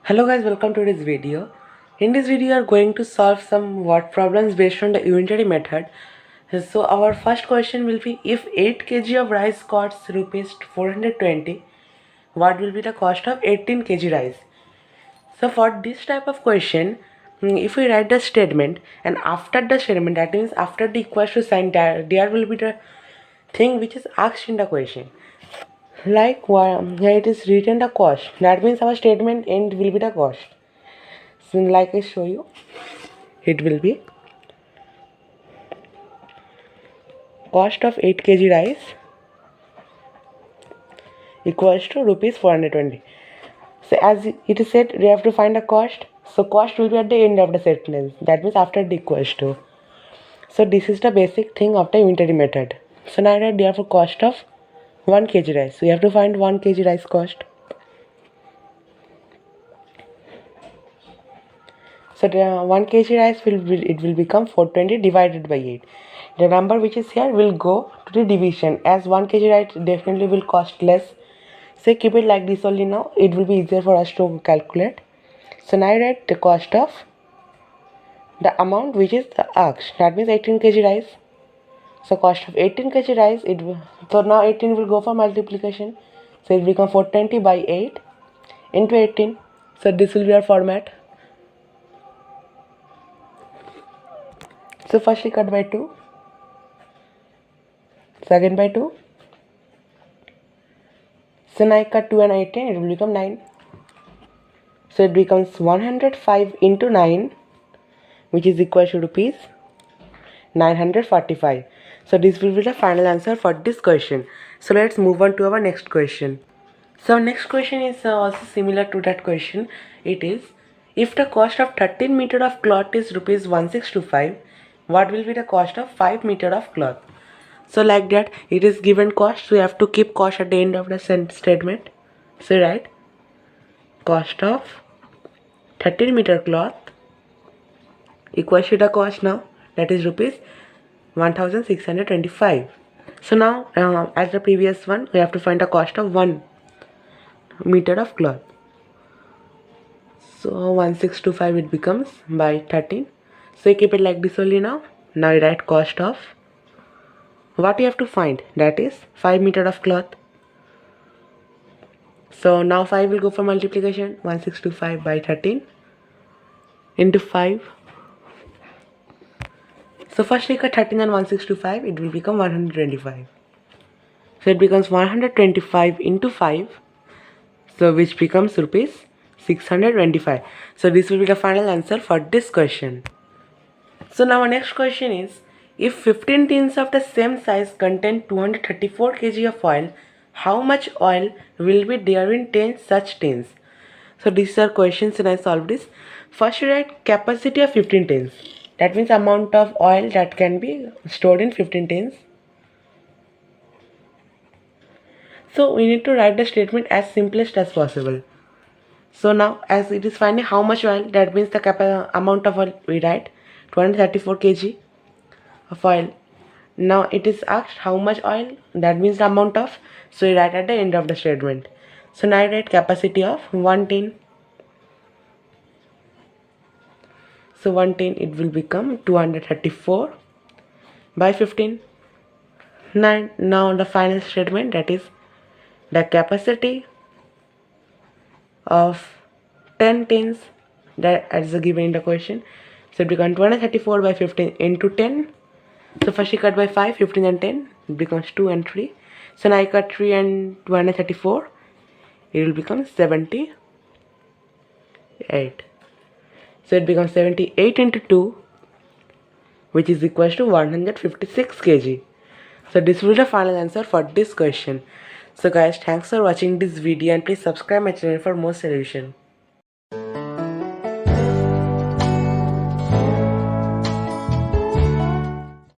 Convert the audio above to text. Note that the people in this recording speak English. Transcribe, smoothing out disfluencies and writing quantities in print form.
Hello guys, welcome to this video. In this video, we are going to solve some word problems based on the unitary method. So our first question will be, if 8 kg of rice costs rupees 420, what will be the cost of 18 kg rice? So for this type of question, if we write the statement and after the statement, that means after the equal to sign, there will be the thing which is asked in the question. Like here it is written the cost, that means our statement end will be the cost. So like I show you, it will be cost of 8 kg rice equals to rupees 420. So as it is said, we have to find the cost. So cost will be at the end of the sentence, that means after the equals to. So this is the basic thing of the unitary method. So now I write therefore cost of 1 kg rice. So you have to find 1 kg rice cost. So the 1 kg rice will become 420 divided by 8. The number which is here will go to the division, as 1 kg rice definitely will cost less. So keep it like this only now. It will be easier for us to calculate. So now I write the cost of the amount which is the asked. That means 18 kg rice. So cost of 18 kg rice, so now 18 will go for multiplication. So it will become 420 by 8 into 18. So this will be our format. So firstly cut by 2, second by 2. So now I cut 2 and 18, it will become 9. So it becomes 105 into 9, which is equal to rupees 945. So this will be the final answer for this question. So let's move on to our next question. So next question is also similar to that question. It is, if the cost of 13 meter of cloth is rupees 1625, what will be the cost of 5 meter of cloth? So like that, it is given cost, so you have to keep cost at the end of the statement. So right, cost of 13 meter cloth equals to the cost now, that is rupees 1625. So now as the previous one, we have to find the cost of 1 meter of cloth. So 1625 it becomes by 13. So you keep it like this only now. Now you write cost of what you have to find, that is 5 meter of cloth. So now 5 will go for multiplication, 1625 by 13 into 5. So first we cut 13 and 1625, it will become 125. So it becomes 125 into 5, so which becomes rupees 625. So this will be the final answer for this question. So now our next question is, if 15 tins of the same size contain 234 kg of oil, how much oil will be there in 10 such tins? So these are questions and I solved this. First you write capacity of 15 tins. That means amount of oil that can be stored in 15 tins. So we need to write the statement as simplest as possible. So now as it is finding how much oil, that means the amount of oil we write 234 kg of oil. Now it is asked how much oil, that means the amount of, so we write at the end of the statement. So now I write capacity of 1 tin. So 1 tin it will become 234 by 15. Now the final statement, that is the capacity of 10 tins, that is given in the question. So it becomes 234 by 15 into 10. So first you cut by 5, 15 and 10, it becomes 2 and 3. So now I cut 3 and 234, it will become 78. So it becomes 78 into 2, which is equal to 156 kg. So this will be the final answer for this question. So guys, thanks for watching this video and please subscribe my channel for more solution.